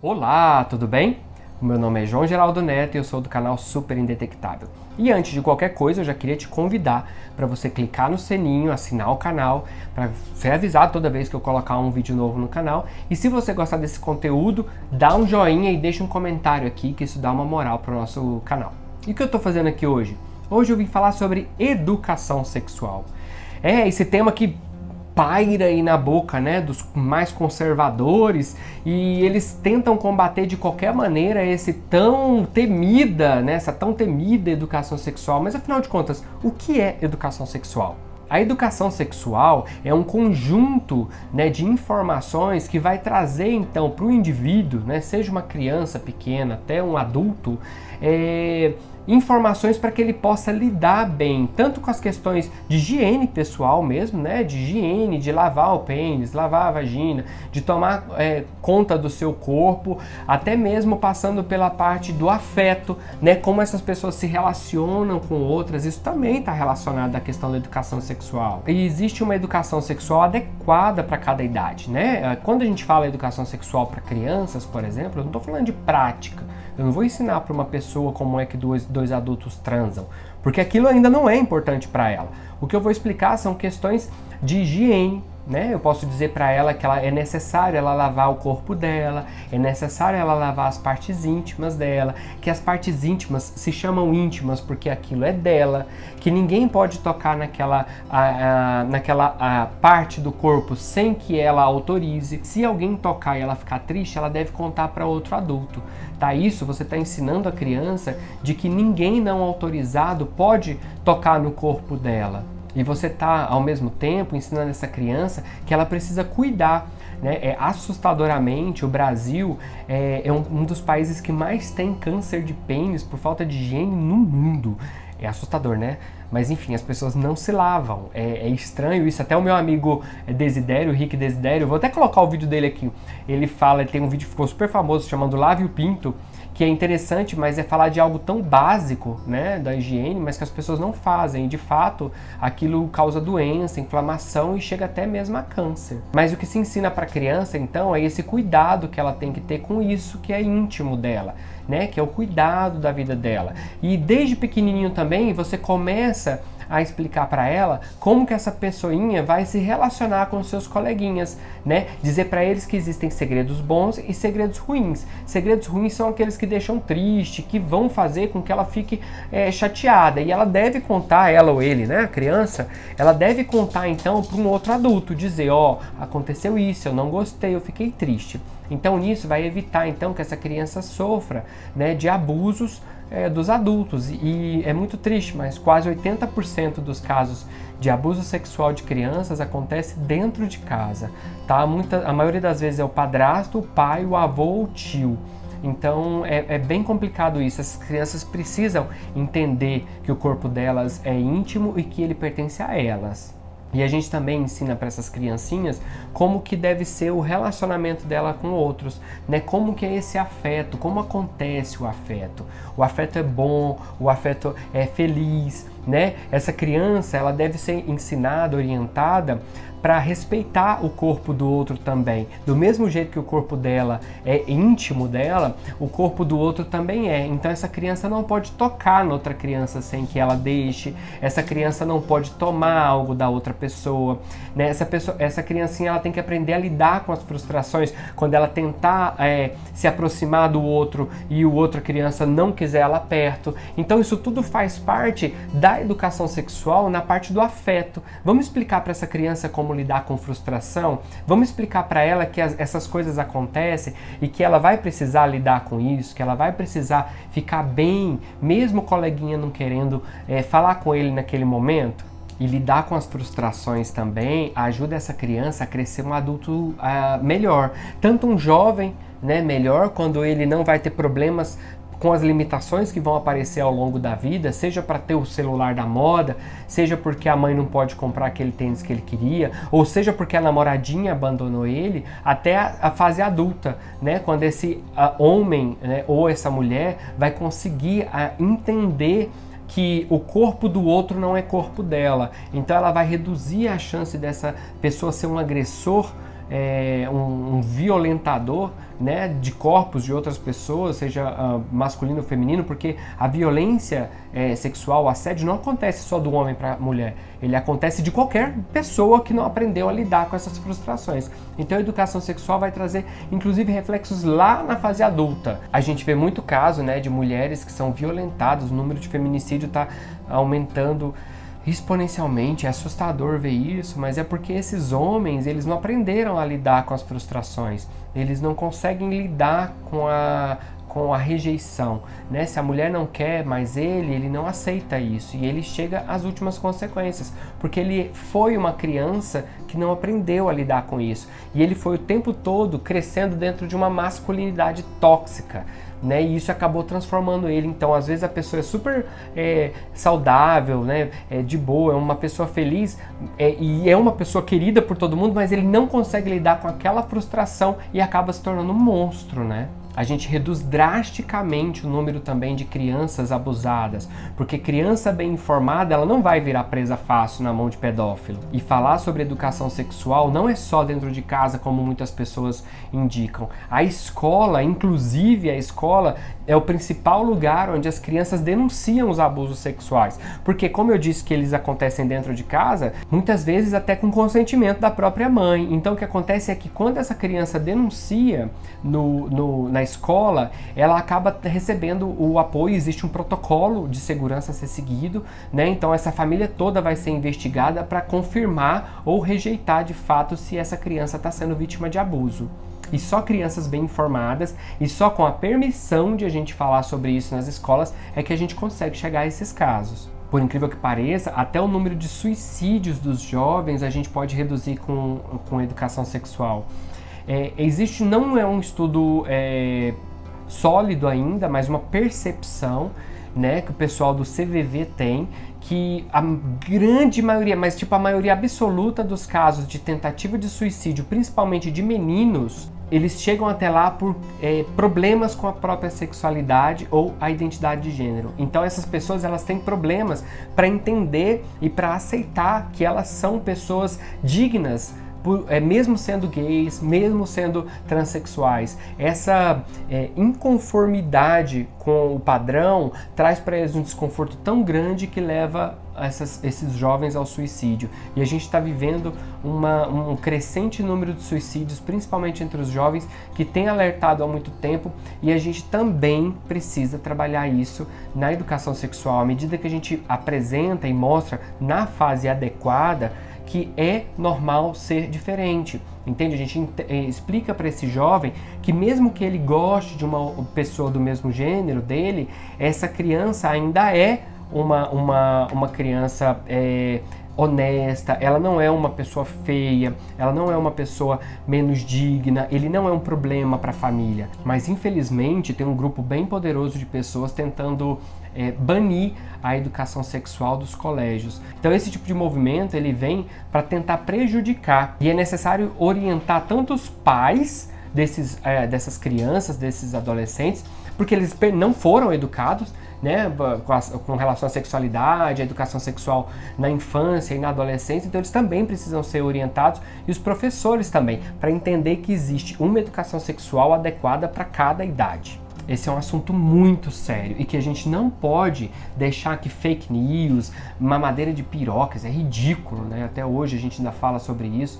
Olá, tudo bem? O meu nome é João Geraldo Neto e eu sou do canal Super Indetectável. E antes de qualquer coisa, eu já queria te convidar para você clicar no sininho, assinar o canal, para ser avisado toda vez que eu colocar um vídeo novo no canal. E se você gostar desse conteúdo, dá um joinha e deixa um comentário aqui, que isso dá uma moral para o nosso canal. E o que eu estou fazendo aqui hoje? Hoje eu vim falar sobre educação sexual. É esse tema que paira aí na boca, né, dos mais conservadores, e eles tentam combater de qualquer maneira essa tão temida educação sexual. Mas afinal de contas, o que é educação sexual? A educação sexual é um conjunto, né, de informações que vai trazer então para o indivíduo, né, seja uma criança pequena até um adulto, informações para que ele possa lidar bem, tanto com as questões de higiene pessoal mesmo, né, de higiene, de lavar o pênis, lavar a vagina, de tomar conta do seu corpo, até mesmo passando pela parte do afeto, né, como essas pessoas se relacionam com outras. Isso também está relacionado à questão da educação sexual. E existe uma educação sexual adequada para cada idade, né? Quando a gente fala educação sexual para crianças, por exemplo, eu não estou falando de prática. Eu não vou ensinar para uma pessoa como é que dois adultos transam, porque aquilo ainda não é importante para ela. O que eu vou explicar são questões de higiene, né? Eu posso dizer para ela que é necessário ela lavar o corpo dela, é necessário ela lavar as partes íntimas dela, que as partes íntimas se chamam íntimas porque aquilo é dela, que ninguém pode tocar naquela parte do corpo sem que ela autorize. Se alguém tocar e ela ficar triste, ela deve contar para outro adulto. Tá? Isso você está ensinando a criança de que ninguém não autorizado pode tocar no corpo dela. E você está, ao mesmo tempo, ensinando essa criança que ela precisa cuidar, né? Assustadoramente, o Brasil é um dos países que mais tem câncer de pênis por falta de higiene no mundo. É assustador, né? Mas enfim, as pessoas não se lavam. É estranho isso. Até o meu amigo Desidério, o Rick Desidério, vou até colocar o vídeo dele aqui. Ele tem um vídeo que ficou super famoso chamado Lave o Pinto, que é interessante, mas é falar de algo tão básico, né, da higiene, mas que as pessoas não fazem. E de fato, aquilo causa doença, inflamação e chega até mesmo a câncer. Mas o que se ensina para a criança, então, é esse cuidado que ela tem que ter com isso que é íntimo dela, né, que é o cuidado da vida dela. E desde pequenininho também, você começa a explicar para ela como que essa pessoinha vai se relacionar com os seus coleguinhas, né? Dizer para eles que existem segredos bons e segredos ruins. Segredos ruins são aqueles que deixam triste, que vão fazer com que ela fique chateada. E ela deve contar, ela ou ele, né? A criança, ela deve contar então para um outro adulto, dizer, aconteceu isso, eu não gostei, eu fiquei triste. Então nisso vai evitar então que essa criança sofra, né, de abusos dos adultos. E é muito triste, mas quase 80% dos casos de abuso sexual de crianças acontece dentro de casa, tá? A maioria das vezes é o padrasto, o pai, o avô ou o tio. Então é bem complicado isso. Essas crianças precisam entender que o corpo delas é íntimo e que ele pertence a elas. E a gente também ensina para essas criancinhas como que deve ser o relacionamento dela com outros, né? Como que é esse afeto, como acontece o afeto. O afeto é bom, o afeto é feliz, né? Essa criança, ela deve ser ensinada, orientada para respeitar o corpo do outro também. Do mesmo jeito que o corpo dela é íntimo dela, o corpo do outro também é. Então essa criança não pode tocar na outra criança sem que ela deixe. Essa criança não pode tomar algo da outra pessoa, né? Essa criancinha, ela tem que aprender a lidar com as frustrações quando ela tentar se aproximar do outro e o outra criança não quiser ela perto. Então isso tudo faz parte da educação sexual na parte do afeto. Vamos explicar para essa criança como lidar com frustração? Vamos explicar para ela que essas coisas acontecem e que ela vai precisar lidar com isso, que ela vai precisar ficar bem, mesmo o coleguinha não querendo falar com ele naquele momento? E lidar com as frustrações também ajuda essa criança a crescer um adulto melhor. Tanto um jovem, né, melhor, quando ele não vai ter problemas com as limitações que vão aparecer ao longo da vida, seja para ter o celular da moda, seja porque a mãe não pode comprar aquele tênis que ele queria, ou seja porque a namoradinha abandonou ele, até a fase adulta, né? Quando esse homem, né, ou essa mulher vai conseguir entender que o corpo do outro não é corpo dela. Então ela vai reduzir a chance dessa pessoa ser um agressor um violentador, né, de corpos de outras pessoas, seja masculino ou feminino, porque a violência sexual, o assédio, não acontece só do homem para a mulher, ele acontece de qualquer pessoa que não aprendeu a lidar com essas frustrações. Então a educação sexual vai trazer, inclusive, reflexos lá na fase adulta. A gente vê muito caso, né, de mulheres que são violentadas, o número de feminicídio está aumentando exponencialmente, é assustador ver isso, mas é porque esses homens, eles não aprenderam a lidar com as frustrações, eles não conseguem lidar com a rejeição, né? Se a mulher não quer mais ele não aceita isso e ele chega às últimas consequências, porque ele foi uma criança que não aprendeu a lidar com isso e ele foi o tempo todo crescendo dentro de uma masculinidade tóxica, né? E isso acabou transformando ele. Então, às vezes a pessoa é super saudável, né? De boa, é uma pessoa feliz e é uma pessoa querida por todo mundo, mas ele não consegue lidar com aquela frustração e acaba se tornando um monstro, né? A gente reduz drasticamente o número também de crianças abusadas, porque criança bem informada, ela não vai virar presa fácil na mão de pedófilo. E falar sobre educação sexual não é só dentro de casa, como muitas pessoas indicam. A escola, inclusive a escola, é o principal lugar onde as crianças denunciam os abusos sexuais. Porque, como eu disse que eles acontecem dentro de casa, muitas vezes até com consentimento da própria mãe. Então o que acontece é que quando essa criança denuncia na escola, ela acaba recebendo o apoio, existe um protocolo de segurança a ser seguido, né? Então essa família toda vai ser investigada para confirmar ou rejeitar de fato se essa criança está sendo vítima de abuso. E só crianças bem informadas e só com a permissão de a gente falar sobre isso nas escolas é que a gente consegue chegar a esses casos. Por incrível que pareça, até o número de suicídios dos jovens a gente pode reduzir com educação sexual. Não é um estudo sólido ainda, mas uma percepção, né, que o pessoal do CVV tem, que a grande maioria, mas tipo a maioria absoluta dos casos de tentativa de suicídio, principalmente de meninos, eles chegam até lá por problemas com a própria sexualidade ou a identidade de gênero. Então essas pessoas, elas têm problemas para entender e para aceitar que elas são pessoas dignas, mesmo sendo gays, mesmo sendo transexuais. Essa inconformidade com o padrão traz para eles um desconforto tão grande que leva esses jovens ao suicídio. E a gente está vivendo um crescente número de suicídios, principalmente entre os jovens, que tem alertado há muito tempo, e a gente também precisa trabalhar isso na educação sexual. À medida que a gente apresenta e mostra na fase adequada que é normal ser diferente, entende? A gente explica para esse jovem que mesmo que ele goste de uma pessoa do mesmo gênero dele, essa criança ainda é uma criança honesta, ela não é uma pessoa feia, ela não é uma pessoa menos digna, ele não é um problema para a família. Mas infelizmente tem um grupo bem poderoso de pessoas tentando banir a educação sexual dos colégios. Então esse tipo de movimento, ele vem para tentar prejudicar, e é necessário orientar tanto os pais dessas crianças, desses adolescentes, porque eles não foram educados, né, com relação à sexualidade, à educação sexual na infância e na adolescência, então eles também precisam ser orientados, e os professores também, para entender que existe uma educação sexual adequada para cada idade. Esse é um assunto muito sério e que a gente não pode deixar que fake news, mamadeira de pirocas, é ridículo, né? Até hoje a gente ainda fala sobre isso.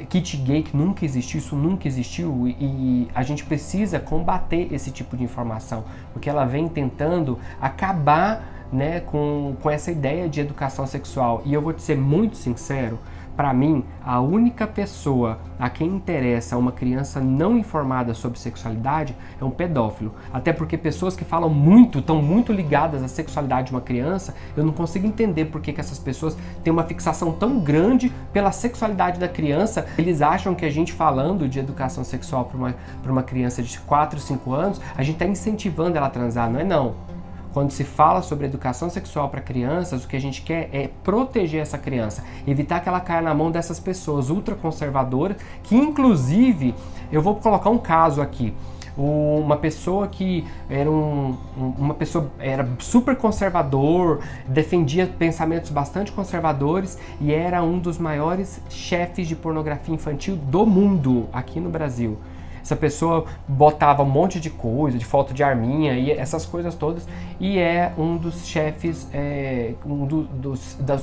Kit gay, que nunca existiu, isso nunca existiu, e a gente precisa combater esse tipo de informação, porque ela vem tentando acabar, né, com essa ideia de educação sexual. E eu vou te ser muito sincero, para mim, a única pessoa a quem interessa uma criança não informada sobre sexualidade é um pedófilo. Até porque pessoas que falam muito, estão muito ligadas à sexualidade de uma criança, eu não consigo entender por que essas pessoas têm uma fixação tão grande pela sexualidade da criança. Eles acham que a gente falando de educação sexual para uma criança de 4, 5 anos, a gente está incentivando ela a transar, não é não. Quando se fala sobre educação sexual para crianças, o que a gente quer é proteger essa criança, evitar que ela caia na mão dessas pessoas ultraconservadoras, que inclusive, eu vou colocar um caso aqui, uma pessoa que era uma pessoa era super conservador, defendia pensamentos bastante conservadores e era um dos maiores chefes de pornografia infantil do mundo aqui no Brasil. Essa pessoa botava um monte de coisa, de foto de arminha e essas coisas todas, e é um dos chefes,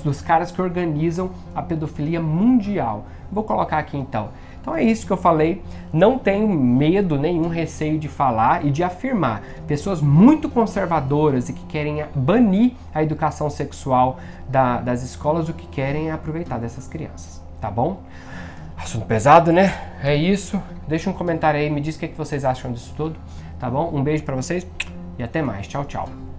dos caras que organizam a pedofilia mundial. Vou colocar aqui então. Então é isso que eu falei, não tenho medo, nenhum receio de falar e de afirmar. Pessoas muito conservadoras e que querem banir a educação sexual das escolas, o que querem é aproveitar dessas crianças, tá bom? Assunto pesado, né? É isso. Deixa um comentário aí, me diz o que vocês acham disso tudo, tá bom? Um beijo pra vocês e até mais. Tchau, tchau.